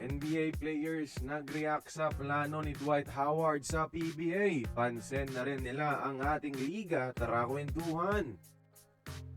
NBA players nag-react sa plano ni Dwight Howard sa PBA. Pansin na rin nila ang ating liga, tara kwentuhan.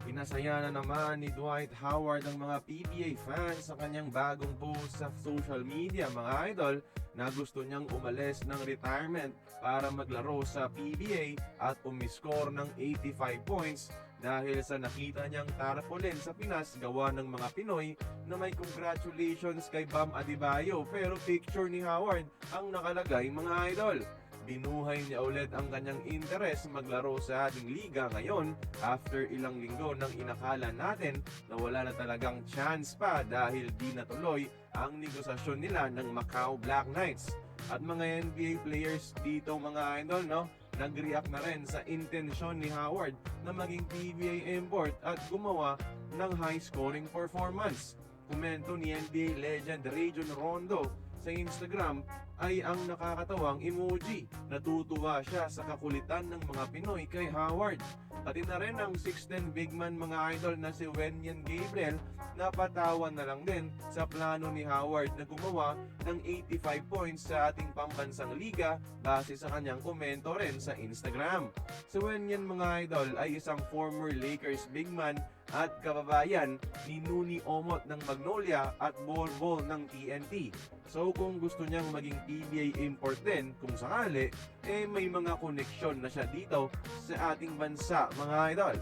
Pinasaya na naman ni Dwight Howard ang mga PBA fans sa kanyang bagong post sa social media, mga idol, na gusto niyang umalis ng retirement para maglaro sa PBA at umiscore ng 85 points dahil sa nakita niyang tarpaulin sa Pinas gawa ng mga Pinoy na may congratulations kay Bam Adebayo, pero picture ni Howard ang nakalagay, mga idol. Binuhay niya ulit ang kanyang interes maglaro sa ating liga ngayon after ilang linggo nang inakala natin na wala na talagang chance pa dahil di natuloy ang negosasyon nila ng Macau Black Knights. At mga NBA players dito, mga idol, no, nag-react na rin sa intensyon ni Howard na maging PBA import at gumawa ng high-scoring performance. Komento ni NBA legend Rajon Rondo sa Instagram ay ang nakakatawang emoji. Natutuwa siya sa kakulitan ng mga Pinoy kay Howard. Pati na rin ang 6'10" big man, mga idol, na si Wenyan Gabriel, napatawan na lang din sa plano ni Howard na gumawa ng 85 points sa ating pambansang liga base sa kanyang komento rin sa Instagram. Si Wenyan, mga idol, ay isang former Lakers big man at kababayan ni Nuni Omot ng Magnolia at Bol Bol ng TNT. So kung gusto niyang maging PBA import din, kung sakali, may mga koneksyon na siya dito sa ating bansa, mga idol.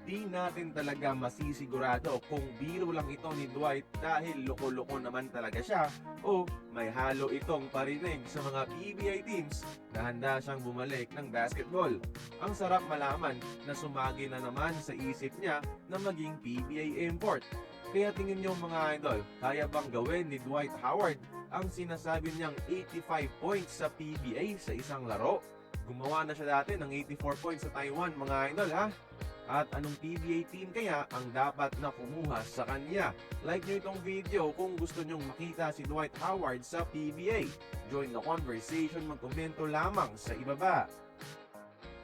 Di natin talaga masisigurado kung biro lang ito ni Dwight dahil loko-loko naman talaga siya o may halo itong parinig sa mga PBA teams na handa siyang bumalik ng basketball. Ang sarap malaman na sumagi na naman sa isip niya na maging PBA import. Kaya tingin niyo, mga idol, kaya bang gawin ni Dwight Howard ang sinasabi niyang 85 points sa PBA sa isang laro? Gumawa na siya dati ng 84 points sa Taiwan, mga idol, ha? At anong PBA team kaya ang dapat na kumuha sa kanya? Like nyo itong video kung gusto nyong makita si Dwight Howard sa PBA. Join the conversation, magkomento lamang sa ibaba.